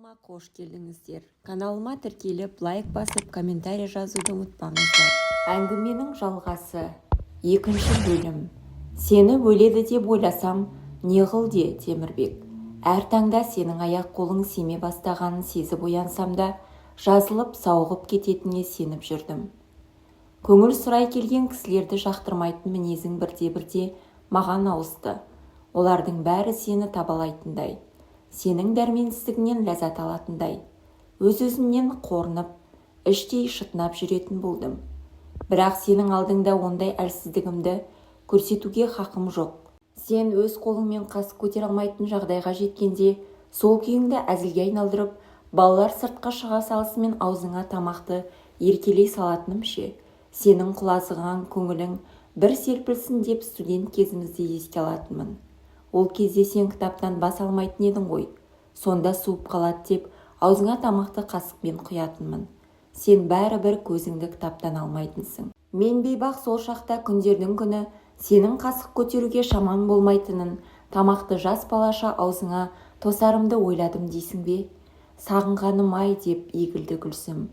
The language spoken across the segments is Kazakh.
Каналыма қош келдіңіздер. Каналыма тіркеліп, лайк басып, комментарий жазуды ұмытпаңыздар. Әңгіменің жалғасы. 2-ші бөлім. Сені бөледі деп ойласам, неғыл де, Темірбек. Әр таңда сенің аяқ қолың семе бастағанын сезіп оянсам да, жазылып, сауығып кететініне сеніп жүрдім. Көңіл сұрай келген кісілерді жақтырмайтын мінезің бірде-бірде маған ауысты. Олардың бәрі сені табалайтындай, сенің дәрменсіздігінен ләззат алатындай, өз-өзімнен қорынып, іштей шытынап жүретін болдым. Бірақ сенің алдыңда ондай әлсіздігімді көрсетуге хақым жоқ. Сен өз қолыңмен қасық көтере алмайтын жағдайға жеткенде, сол күйіңді әзілге айналдырып, балалар сыртқа шыға салысымен аузыңа тамақты еркелей салатыным ше. Сенің құлазыған көңілің бір серпілсін деп студент кезімізде еске алатынмын. Ол кезде сен кітаптан бас алмайтын едің ғой. Сонда суып қалады деп аузыңа тамақты қасықпен құятынмын. Сен бәрібір көзіңді кітаптан алмайтынсың. Мен бейбақ сол шақта күндердің күні сенің қасық көтеруге шамаң болмайтынын, тамақты жас балаша аузыңа тосарымды ойладым дейсің бе? Сағынғаным-ай деп егілді Гүлсім.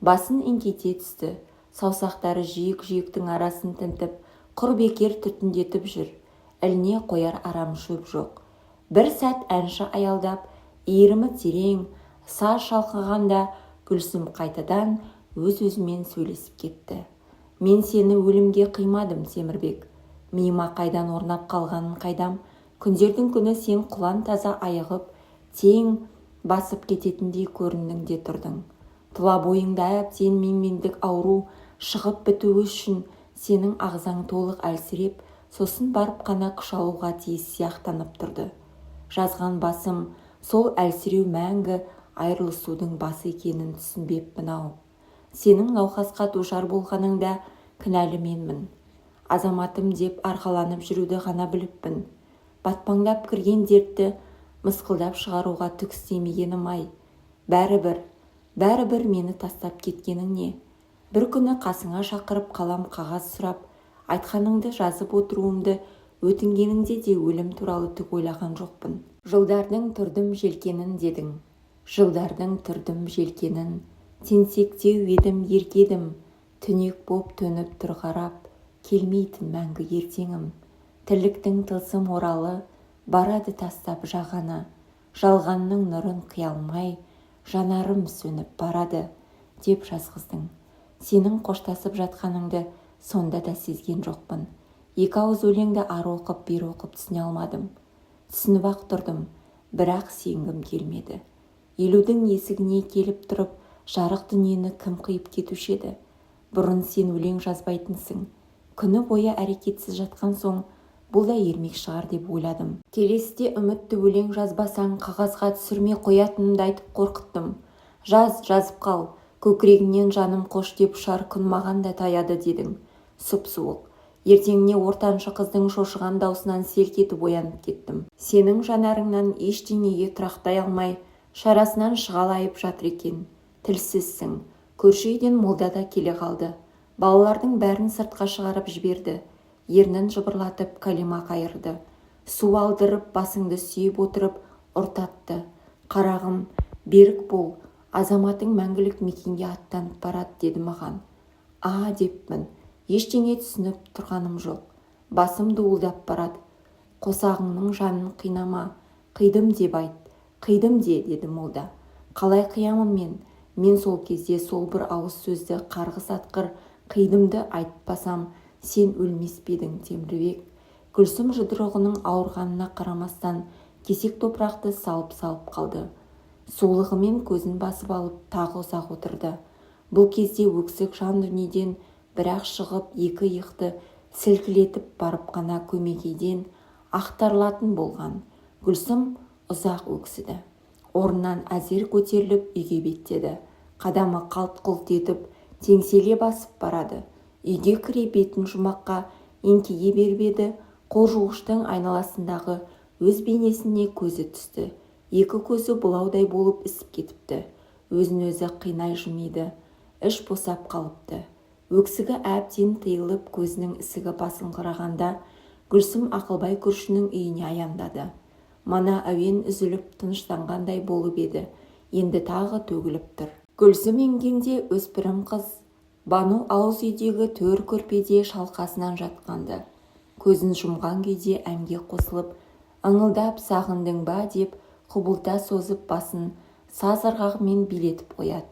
Басын еңкейте түсті. Саусақтары жиек-жиектің арасын тінтіп, құр бекер түтіндетіп жүр. Іліне қояр арам шөп жоқ. Бір сәт әнші аялдап, иірімі терең, саз шалқығанда Гүлсім қайтадан өз-өзімен сөйлесіп кетті. Мен сені өлімге қимадым, Темірбек. Миыма қайдан орнап қалғанын қайдам. Күндердің күні сен құлан таза айығып, тең басып кететіндей көріндің де тұрдың. Тұла бойыңда әбден менмендік ауру шығып бітуі үшін сенің ағзаң толық әлсіреп, сосын барып қана күш алуға тиіс сияқтанып тұрды. Жазған басым сол әлсіреу мәңгі айырылысудың басы екенін түсінбеппін-ау. Сенің науқасқа душар болғаныңда кінәлі менмін. Азаматым деп арқаланып жүруді ғана біліппін. Батпаңдап кірген дертті мысқылдап шығаруға түк істемегенім-ай. Бәрібір мені тастап кеткенің не? Бір күні қасыңа шақырып қалам қағаз сұрап, айтқаныңды жазып отыруымды өтінгеніңде де өлім туралы түк ойлаған жоқпын. Жылдардың түрдім желкенін дедің. Жылдардың түрдім желкенін, теңсектеу едім еркедім, түнек боп төніп тұр қарап, келмейтін мәңгі ертеңім. Тірліктің тылсым оралы, барады тастап жағаны, жалғанның нұрын қия алмай, жанарым сөніп барады, деп жазғыздың. Сенің қоштасып жатқаныңды сонда да сезген жоқпын. Екі ауыз өлеңді ары оқып, бері оқып түсіне алмадым. Түсініп-ақ тұрдым, бірақ сенгім келмеді. Елудің есігіне келіп тұрып, жарық дүниені кім қиып кетуші еді? Бұрын сен өлең жазбайтынсың. Күні бойы әрекетсіз жатқан соң, бұл да ермек шығар деп ойладым. Келесіде үмітті өлең жазбасаң, қағазға түсірмей қоятынымды айтып қорқыттым. Жазып қал. Көкірегіңнен жаным қош деп ұшар күн маған да таяды дедің. Сұп-суық. Ертеңіне ортаншы қыздың шошыған даусынан селк етіп оянып кеттім. Сенің жанарыңнан ештеңеге тұрақтай алмай, шарасынан шығалайып жатыр екен. Тілсізсің. Көрші үйден молда да келе қалды. Балалардың бәрін сыртқа шығарып жіберді. Ернін жыбырлатып калима қайырды. Су алдырып, басыңды сүйіп отырып, ұртатты. Қарағым, берік бол. Азаматың мәңгілік мекенге аттанып барады, деді маған. Деппін. Ештеңе түсініп тұрғаным жоқ. Басым дуылдап барады. Қосағыңның жанын қинама. Қидым деп айт. Қидым деді молда. Қалай қиямын мен? Мен сол кезде сол бір ауыз сөзді қарғыс атқыр қидымды айтпасам, сен өлмес пе едің, Темірбек? Гүлсім жұдырығының ауырғанына қарамастан кесек топырақты салып қалды. Сұлулығымен көзін басып алып тағы ұзақ отырды. Бұл кезде өксік жан дүниеден бірақ шығып екі иықты сілкілетіп барып қана көмекейден ақтарылатын болған. Гүлсім ұзақ өксіді. Орнынан әзер көтеріліп үйге беттеді. Қадамы қалт-құлт етіп теңселе басып барады. Үйге кіре бетін жұмаққа еңкейе беріп еді, қол жуғыштың айналасындағы өз бейнесіне көзі түсті. Екі көзі бұлаудай болып ісіп кетіпті. Өзін өзі қинай жымиды. Іш босап қалыпты. Өксігі әбден тыйылып көзінің ісігі басыңқырағанда Гүлсім Ақылбай көршінің үйіне аяндады. Мана әуен үзіліп тыныштанғандай болып еді. енді тағы төгіліп тұр. Гүлсім енгенде өспірім қыз Бану ауыз үйдегі төр көрпеде шалқасынан жатқанды. Көзін жұмған күйде әнге қосылып, ыңылдап сағындың ба деп құбылта созып басын саз ырғағымен билетіп қояды.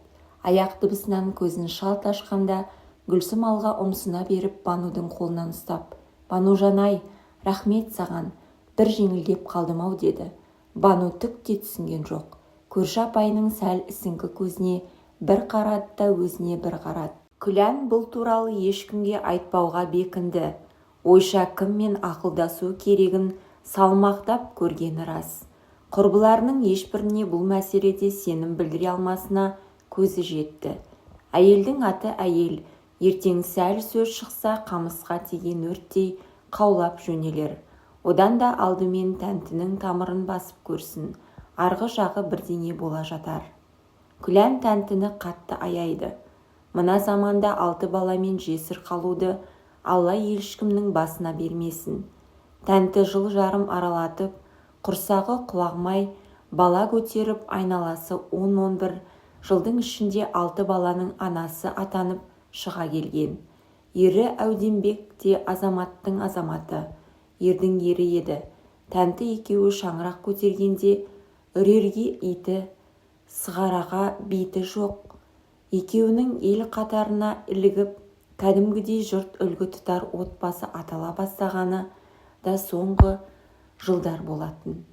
Аяқ дыбысынан көзін шалт ашқанда Гүлсім алға ұмсына беріп Банудың қолынан ұстап, «Банужан-ай, рахмет саған, бір жеңілдеп қалдым-ау» деді. Бану түк те түсінген жоқ. Көрші апайының сәл ісіңкі көзіне бір қарады да өзіне бір қарады. Күлән бұл туралы ешкімге айтпауға бекінді. Ойша кіммен ақылдасу керегін салмақтап көргені рас. Құрбыларының ешбіріне бұл мәселеде сенім білдіре алмасына көзі жетті. Әйелдің аты әйел, ертең сәл сөз шықса қамысқа тиген өрттей қаулап жөнелер. Одан да алдымен тәнтінің тамырын басып көрсін, арғы жағы бірдеңе бола жатар. Күлән тәнтіні қатты аяйды. Мына заманда 6 баламен жесір қалуды Алла ешкімнің басына бермесін. Тәнті жыл жарым аралатып, құрсағы құлағмай, бала көтеріп айналасы 10-11 жылдың ішінде 6 баланың анасы атанып шыға келген. Ері Әудембек те азаматтың азаматы, ердің ері еді. Тәнті екеуі шаңырақ көтергенде үрерге иті, сығараға биті жоқ. Екеуінің ел қатарына ілігіп, кәдімгідей жұрт үлгі тұтар отбасы атала бастағаны да соңғы жылдар болатын.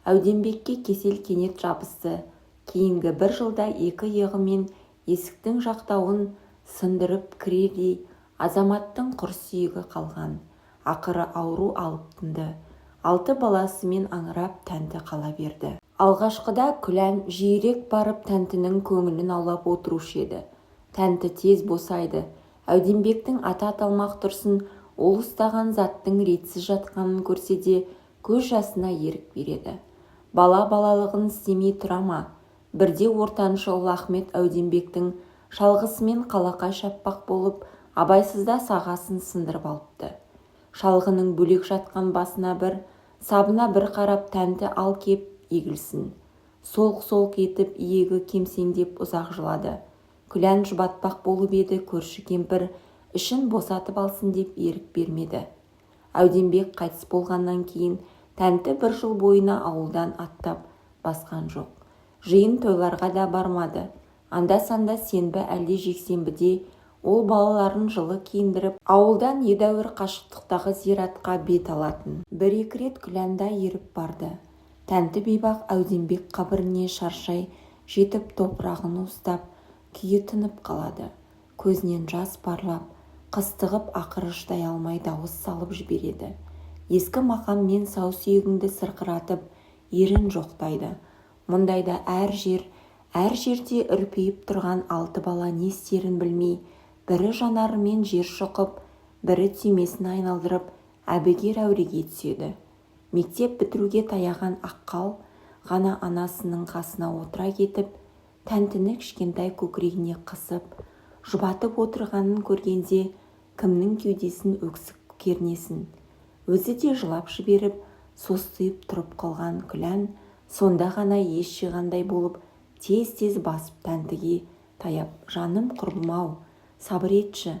Әудембекке кесел кенет жабысты. Кейінгі 1 жылда 2 иығымен есіктің жақтауын сындырып кірердей азаматтың құр сүйегі қалған. Ақыры ауру алып тынды. 6 баласымен аңырап тәнті қала берді. Алғашқыда Күлән жиірек барып тәнтінің көңілін аулап отырушы еді. Тәнті тез босайды. Әудембектің аты аталмақ тұрсын, ол ұстаған заттың ретсіз жатқанын көрсе де көз жасына ерік береді. Бала балалығын істемей тұра ма? Бірде ортаншы ұлы Ахмет Әудембектің шалғысымен қалақай шаппақ болып, абайсызда сағасын сындырып алыпты. Шалғының бөлек жатқан басына бір, сабына бір қарап тәнті ал кеп егілсін. Солқ-солқ етіп иегі кемсеңдеп ұзақ жылады. Күлән жұбатпақ болып еді, көрші кемпір ішін босатып алсын деп ерік бермеді. Әудембек қайтыс болғаннан кейін тәнті 1 жыл бойына ауылдан аттап басқан жоқ. Жиын тойларға да бармады. Анда-санда сенбі әлде жексенбіде ол балаларын жылы киіндіріп, ауылдан едәуір қашықтықтағы зиратқа бет алатын. 1-2 рет Күләнда еріп барды. Тәнті бейбақ Әудембек қабіріне шаршай жетіп топырағын уыстап, күйі тынып қалады. Көзінен жас парлап, қыстығып ақыры шыдай алмай дауыс салып жібереді. Ескі мақаммен сау сүйегіңді сырқыратып, ерін жоқтайды. Мұндайда әр жерде үрпейіп тұрған 6 бала не істерін білмей, бірі жанарымен жер шұқып, бірі түймесін айналдырып, әбігер әуреге түседі. Мектеп бітіруге таяған аққал ғана анасының қасына отыра кетіп, тәнтіні кішкентай көкірегіне қысып, жұбатып отырғанын көргенде кімнің кеудесін өксік кернесін. Өзі де жылап жіберіп, состиып тұрып қалған Күлән сонда ғана ес жиғандай болып, тез-тез басып тәнтіге таяп, «Жаным құрбым-ау, сабыр етші,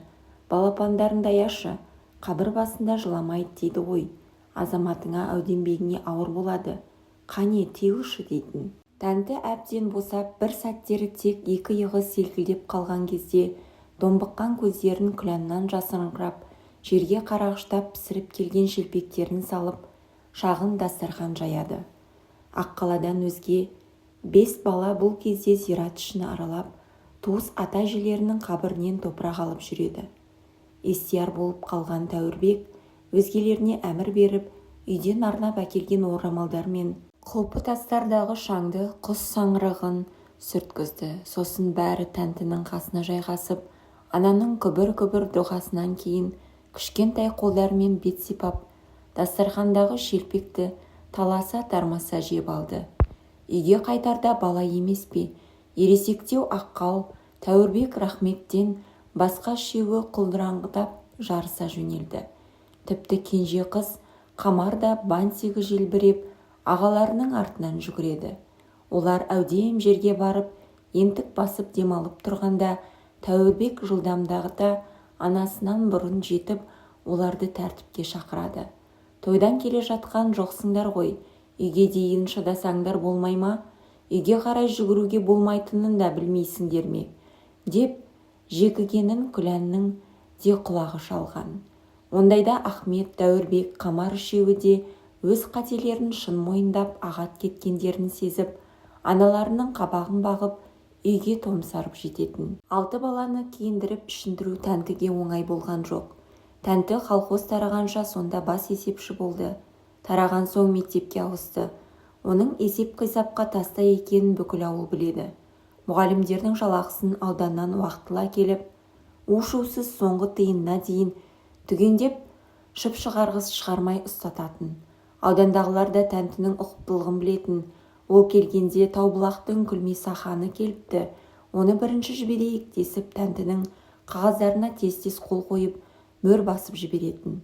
балапандарыңды аяшы, қабір басында жыламайды дейді ғой, азаматыңа Әудембегіңе ауыр болады, қане тыйылшы» дейтін. Тәнті әбден босап, бір сәттері тек 2 иығы селкілдеп қалған кезде домбыққан көздерін Күләннан жасырыңқырап, жерге қарағыштап пісіріп келген шелпектерін салып, шағын дастархан жаяды. Аққаладан өзге 5 бала бұл кезде зират ішін аралап, туыс ата-әжелерінің қабірінен топырақ алып жүреді. Естияр болып қалған Тәуірбек өзгелеріне әмір беріп, үйден арнап әкелген орамалдар мен құлпы тастардағы шаңды құс саңырағын сүрткізді. Сосын бәрі тәнтінің қасына жайғасып, ананың күбір-күбір дұғасынан кейін кішкентай қолдарымен бет сипап, дастархандағы шелпекті таласа тармаса жеп алды. Үйге қайтарда бала емес пе, ересектеу аққал Тәуірбек Рахметтен басқа 3-еуі құлдыраңдап жарыса жөнелді. Тіпті кенже қыз Қамар да бантигі желбіреп ағаларының артынан жүгіреді. Олар әудем жерге барып, ентік басып демалып тұрғанда, Тәуірбек жылдамдағыда анасынан бұрын жетіп, оларды тәртіпке шақырады. Тойдан келе жатқан жоқсыңдар ғой, үйге дейін шыдасаңдар болмай ма? Үйге қарай жүгіруге болмайтынын да білмейсіңдер ме? Деп жекігенін Күләннің де құлағы шалған. Ондайда Ахмет, Тәуірбек, Қамар үшеуі де өз қателерін шын мойындап ағат кеткендерін сезіп, аналарының қабағын бағып, үйге томсарып жететін. 6 баланы киіндіріп ішіндіру Тәнтіге оңай болған жоқ. Тәнті колхоз тарағанша сонда бас есепші болды. Тараған соң мектепке ауысты. Оның есеп-қисапқа таста екенін бүкіл ауыл біледі. Мұғалімдердің жалақысын ауданнан уақытылы келіп, у-шусыз соңғы тиынына дейін түгендеп шып шығарғыз шығармай ұстататын. Аудандағылар да Тәнтінің ұқыптылығын білетін. Ол келгенде Таубұлақтың Күлмесаханы келіпті. Оны бірінші жіберейік десіп, Тәнтінің қағаздарына тез-тез қол қойып, мөр басып жіберетін.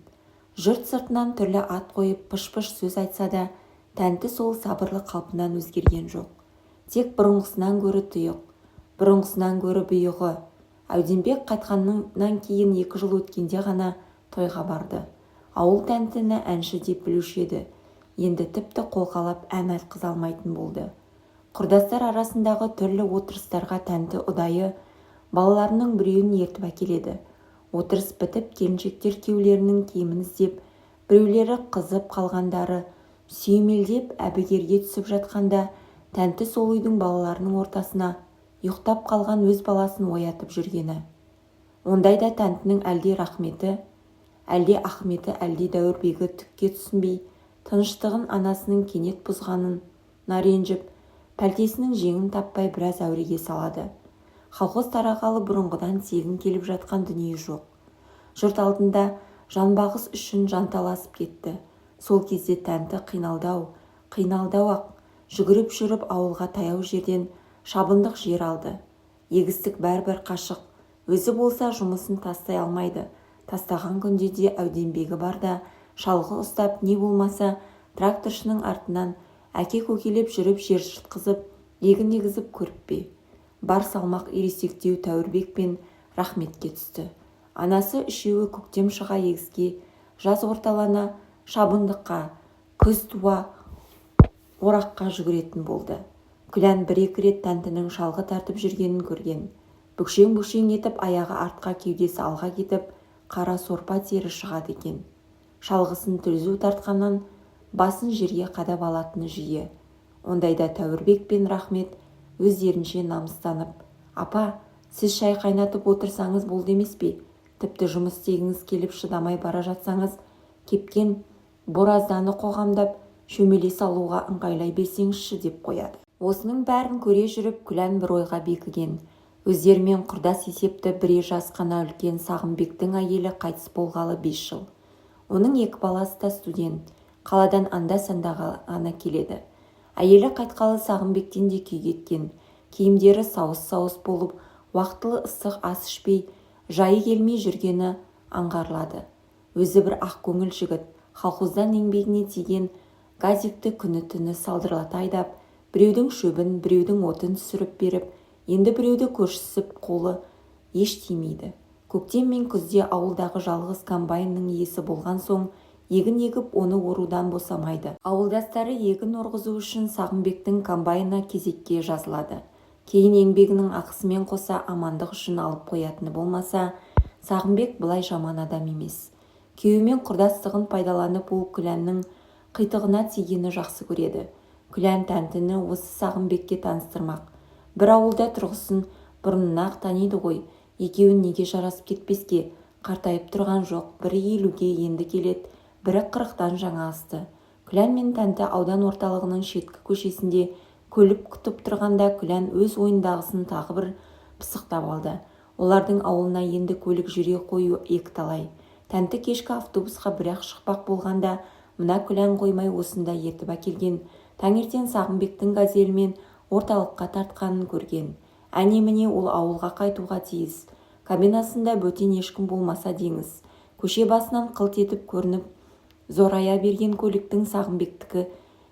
Жұрт сыртынан түрлі ат қойып, пыш-пыш сөз айтса да, Тәнті сол сабырлы қалпынан өзгерген жоқ. Тек бұрынғысынан гөрі тұйық, бұрынғысынан гөрі бұйығы. Әудембек қайтқаннан кейін 2 жыл өткенде ғана тойға барды. Ауыл Тәнтіні әнші деп білуші еді. Енді тіпті қолқалап ән айтқыза алмайтын болды. Құрдастар арасындағы түрлі отырыстарға Тәнті ұдайы балаларының біреуін ертіп әкеледі. Отырыс бітіп, келіншектер күйеулерінің киімін іздеп, біреулері қызып қалғандары сүйемелдеп әбігерге түсіп жатқанда, Тәнті сол үйдің балаларының ортасына ұйықтап қалған өз баласын оятып жүргені. Ондайда Тәнтінің әлде рахметі, әлде Ахметі, әлде Тәуірбегі түкке түсінбей, тыныштығын анасының кенет бұзғанына ренжіп, пәлтесінің жеңін таппай біраз әуреге салады. Колхоз тарағалы бұрынғыдан тегін келіп жатқан дүние жоқ. Жұрт алдында жанбағыс үшін жанталасып кетті. Сол кезде Тәнті қиналды-ақ, жүгіріп жүріп ауылға таяу жерден шабындық жер алды. Егістік бәрібір қашық. Өзі болса жұмысын тастай алмайды. Тастаған күнде де Әудембегі барда шалғы ұстап, не болмаса тракторшының артынан әке көкелеп жүріп жер жыртқызып, егін егізіп көріп пе. Бар салмақ ересектеу Тәуірбек пен Рахметке түсті. Анасы үшеуі көктем шыға егіске, жаз орталана шабындыққа, күз туа ораққа жүгіретін болды. Күлән 1-2 рет Тәнтінің шалғы тартып жүргенін көрген. Бүкшең-бүкшең етіп, аяғы артқа, кеудесі алға кетіп, қара сорпа тері шығады екен. Шалғысын түлзу тартқаннан басын жерге қадап алатыны жиі. Ондайда Тәуірбек пен Рахмет өздерінше намыстанып, «Апа, сіз шай қайнатып отырсаңыз болды емес пе? Тіпті жұмыс істегіңіз келіп шыдамай бара жатсаңыз, кепкен боразданы қоғамдап, шөмеле салуға ыңғайлай берсеңізші» деп қояды. Осының бәрін көре жүріп, Күлән бір ойға бекіген. Өздерімен құрдас есепті бірер жас қана үлкен Сағымбектің әйелі қайтыс болғалы 5 жыл. Оның 2 баласы да студент, қаладан анда-санда ғана келеді. Әйелі қайтқалы Сағымбектен де күй кеткен. Киімдері сауыс-сауыс болып, уақытылы ыстық ас ішпей, жайы келмей жүргені аңғарылады. Өзі бір ақ көңіл жігіт, колхоздан еңбегіне тиген газикті күні-түні салдырлата айдап, біреудің шөбін, біреудің отын түсіріп беріп, енді біреуді көршісіп қолы еш тимейді. Көктем мен күзде ауылдағы жалғыз комбайнның иесі болған соң, егін егіп оны орудан босамайды. Ауылдастары егін орғызу үшін Сағымбектің комбайнына кезекке жазылады. Кейін еңбегінің ақысымен қоса амандық үшін алып қоятыны болмаса, Сағымбек былай жаман адам емес. Күйеуімен құрдастығын пайдаланып, ол Күләннің қитығына тигені жақсы көреді. Күлән Тәнтіні осы Сағымбекке таныстырмақ. Бір ауылда тұрғысын бұрыннақ таниды ғой, екеуін неге жарасып кетпеске? Қартайып тұрған жоқ, бірі 50-ге енді келеді, бірі 40-тан жаңа асты. Күлән мен Тәнті аудан орталығының шеткі көшесінде көліп күтіп тұрғанда, Күлән өз ойындағысын тағы бір пысықтап алды. Олардың ауылына енді көлік жүре қою екіталай. Тәнті кешкі автобусқа бір-ақ шықпақ болғанда, мына Күлән қоймай осында ертіп әкелген таңертең Сағымбектің газелімен орталыққа тартқанын көрген. Әне-міне ол ауылға қайтуға тиіс. Кабинасында бөтен ешкім болмаса деңіз. Көше басынан қылт етіп көрініп зорая берген көліктің Сағымбектікі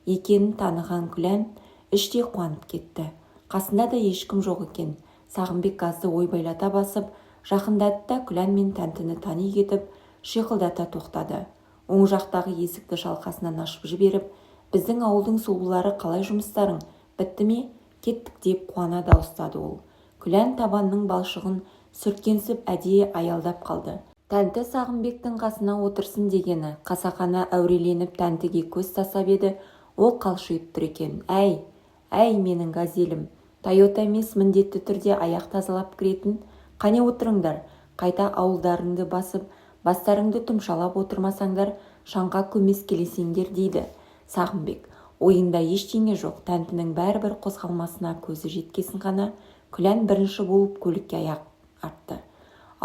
екенін таныған Күлән іштей қуанып кетті. Қасында да ешкім жоқ екен. Сағынбек газды ойбайлата басып жақындады да Күлән мен Тәнтіні тани кетіп шиқылдата тоқтады. Оң жақтағы есікті шалқасынан ашып жіберіп, біздің ауылдың сұлулары қалай жұмыстарың, бітті ме, кеттік деп қуана дауыстады ол. Күлән табанның балшығын сүрткенсіп әдейі аялдап қалды. Тәнті Сағынбектің қасына отырсын дегені қасақана әуреленіп Тәнтіге көз тастап еді, ол қалшиып тұр екен. Әй менің газелім, Тойота емес міндетті түрде аяқ тазалап кіретін, қане отырыңдар, қайта ауылдарыңды басып, бастарыңды тұмшалап отырмасаңдар, шаңға көмес келесеңдер дейді Сағынбек. Ойында ештеңе жоқ, Тәнтінің бәрібір қозғалмасына көзі жеткесін ғана Күлән бірінші болып көлікке аяқ артты.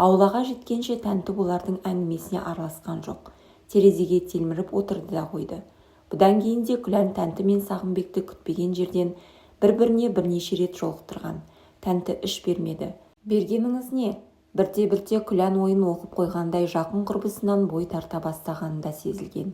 Аулаға жеткенше Тәнті бұлардың әңгімесіне араласқан жоқ. Терезеге телміріп отырды да қойды. Бұдан кейін де Күлән Тәнті мен Сағынбекті күтпеген жерден бір-біріне бірнеше рет жолықтырған. Тәнті іш бермеді. Бергеніңіз не? Бірте-бірте Күлән ойын оқып қойғандай жақын құрбысынан бой тарта бастағаны да сезілген.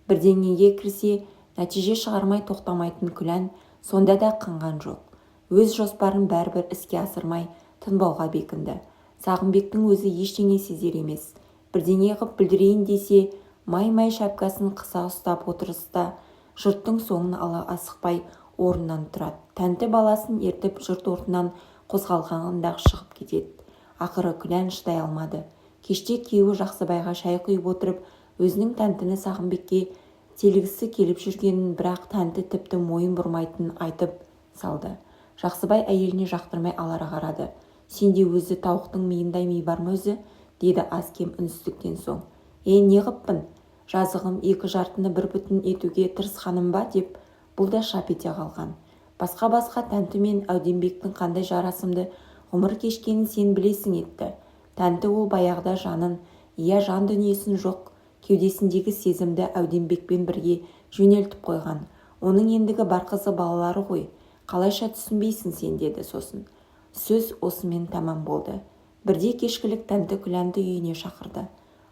Бірдеңеге кірсе, нәтиже шығармай тоқтамайтын Күлән сонда да қынған жоқ. Өз жоспарын бәрібір іске асырмай тынбауға бекінді. Сағынбектің өзі ештеңе сезер емес. Бірдеңе қып білдірейін десе, май-май шапкасын қыса ұстап отырыста, жұрттың соңын ала асықпай орнынан тұрады. Тәнті баласын ертіп жұрт орнынан қозғалғанда шығып кетеді. Ақыры Күлән шыдай алмады. Кеште күйеуі Жақсыбайға шай құйып отырып, өзінің Тәнтіні Сағынбекке телгісі келіп жүргенін, бірақ Тәнті тіпті мойын бұрмайтынын айтып салды. Жақсыбай әйеліне жақтырмай алара қарады. Сенде өзі тауықтың миындай ми бар ма өзі? Деді аз-кем үнсіздіктен соң. Не қыппын? Жазығым екі жартыны бір бүтін етуге тырысқаным ба деп бұл да шап ете қалған. Басқа Тәнті мен Әудембектің қандай жарасымды ғұмыр кешкенін сен білесің етті. Тәнті ол баяғыда жанын, жан дүниесін жоқ, кеудесіндегі сезімді Әудембекпен бірге жөнелтіп қойған. Оның ендігі бар қызы балалары ғой. Қалайша түсінбейсің сен, деді сосын. Сөз осымен тамам болды. Бірде кешкілік Тәнті Күләнді үйіне шақырды.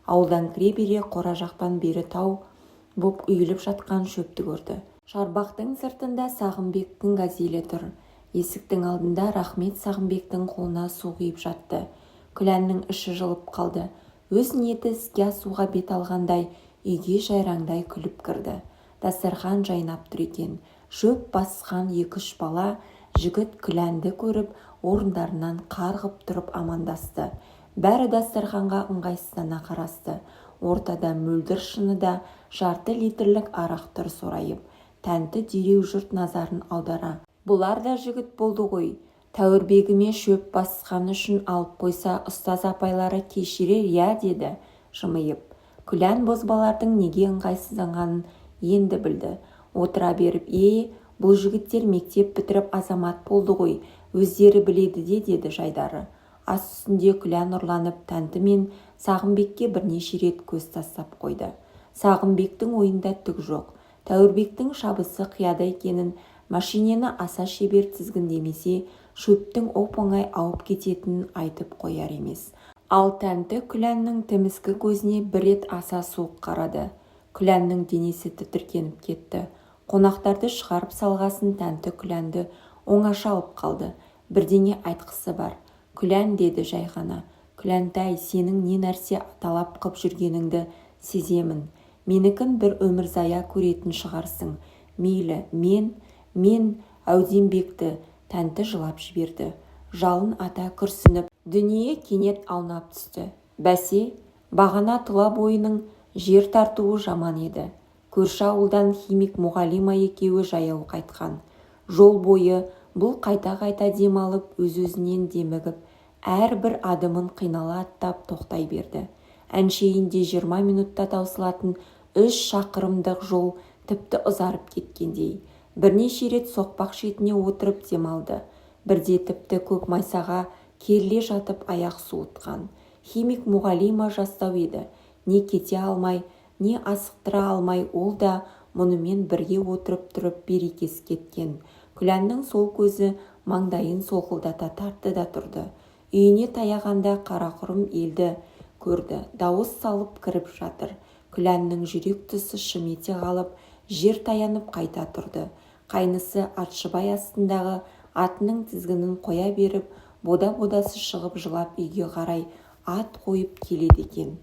Ауылдан кіре бере қора жақтан бері тау боп үйіліп жатқан шөпті көрді. Шарбақтың сыртында Сағынбектің газелі тұр. Есіктің алдында Рахмет Сағынбектің қолына су құйып жатты. Күләннің іші жылып қалды. Өз ниеті іске асуға бет алғандай үйге жайраңдай күліп кірді. Дастархан жайнап тұр екен. Шөп басқан 2-3 бала жігіт Күләнді көріп орындарынан қарғып тұрып амандасты. Бәрі дастарханға ыңғайсыздана қарасты. Ортада мөлдір шыныда жарты литрлік арақ тұр сорайып. Тәнті дереу жұрт назарын аудара. Бұлар да жігіт болды ғой. Тәуірбегіме шөп басқан үшін алып қойса, ұстаз апайлары кешірер деді жымиып. Күлән бозбалардың неге ыңғайсызданғанын енді білді. Отыра беріп, бұл жігіттер мектеп бітіріп азамат болды ғой, өздері біледі деді жайдары. Ас үстінде Күлән ұрланып Тәнті мен Сағынбекке бірнеше рет көз тастап қойды. Сағынбектің ойында түк жоқ. Тәуірбектің шабысы қияда екенін, машинені аса шебер тізгіндемесе, шөптің оп-оңай ауып кететінін айтып қояр емес. Ал Тәнті Күләннің тіміскі көзіне бір рет аса суық қарады. Күләннің денесі тітіркеніп кетті. Қонақтарды шығарып салғасын Тәнті Күләнді оңаша алып қалды. Бірдеңе айтқысы бар. Күлән, деді жай ғана. Күләнтай, сенің не нәрсе талап қып жүргеніңді сеземін. Менікін бір өмір зая көретін шығарсың. Мейлі, мен Әудембекті. Тәнті жылап жіберді. Жалын ата күрсініп, дүние кенет аунап түсті. Бәсе, бағана тұла бойының жер тартуы жаман еді. Көрші ауылдан химик мұғалима екеуі жаяу қайтқан. Жол бойы бұл қайта-қайта демалып, өз-өзінен демігіп, әрбір адымын қинала аттап тоқтай берді. Әншейінде 20 минутта таусылатын 3 шақырымдық жол тіпті ұзарып кеткендей. Бірнеше рет соқпақ шетіне отырып демалды. Бірде тіпті көк майсаға керіле жатып аяқ суытқан. Химик мұғалима жастау еді. Не кете алмай, не асықтыра алмай, ол да мұнымен бірге отырып тұрып берекесі кеткен. Күләннің сол көзі маңдайын солқылдата тартты да тұрды. Үйіне таяғанда қарақұрым елді көрді. Дауыс салып кіріп жатыр. Күләннің жүрек тұсы шым ете қалып, жер таянып қайта тұрды. Қайнысы Атшыбай астындағы атының тізгінін қоя беріп, бода-бодасы шығып жылап үйге қарай ат қойып келеді екен.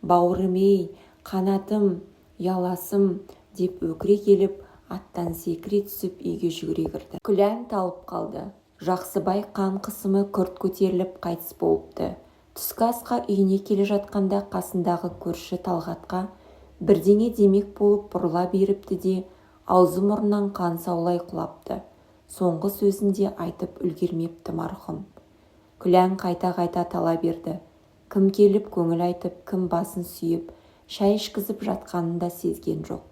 «Бауырым-ей, қанатым, ұяласым!» деп өкіре келіп, аттан секіре түсіп үйге жүгіре кірді. Күлән талып қалды. Жақсыбай қан қысымы күрт көтеріліп қайтыс болыпты. Түскі асқа үйіне келе жатқанда қасындағы көрші Талғатқа бірдеңе демек болып бұрыла беріпті де, аузы мұрнынан қан саулай құлапты. Соңғы сөзінде айтып үлгермепті марқұм. Күлән қайта-қайта тала берді. Кім келіп көңіл айтып, кім басын сүйіп, шай ішкізіп жатқанын да сезген жоқ.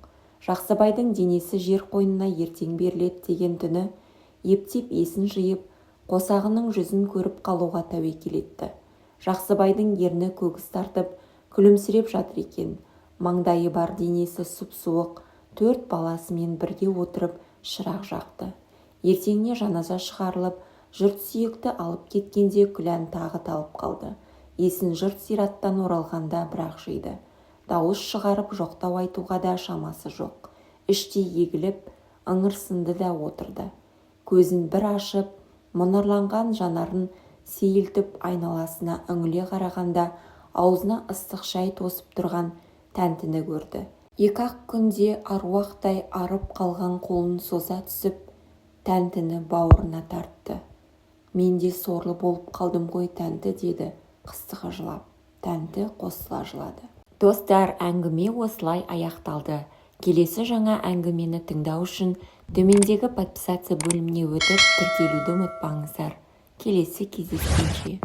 Жақсыбайдың денесі жер қойнына ертең беріледі деген түні ептеп есін жиып, қосағының жүзін көріп қалуға тәуекел етті. Жақсыбайдың ерні көгіс тартып, күлімсіреп жатыр екен. Маңдайы бар денесі сұп-суық, 4 баласымен бірге отырып шырақ жақты. Ертеңіне жаназа шығарылып, жұрт сүйекті алып кеткенде Күлән тағы талып қалды. Есін жұрт зираттан оралғанда бірақ жиды. Дауыс шығарып жоқтау айтуға да шамасы жоқ. Іштей егіліп, ыңырсынды да отырды. Көзін бір ашып, мұнарланған жанарын сейілтіп айналасына үңіле қарағанда аузына ыстық шай тосып тұрған тәнтіні көрді. 2-ақ күнде аруақтай арып қалған қолын соза түсіп, тәнтіні бауырына тартты. «Мен де сорлы болып қалдым ғой, тәнті», деді қыстығы жылап. Тәнті қосыла жылады. Достар, әңгіме осылай аяқталды. Келесі жаңа әңгімені тыңдау үшін төмендегі подписация бөліміне өтіп тіркелуді ұмытпаңыздар. Келесі кездескенше.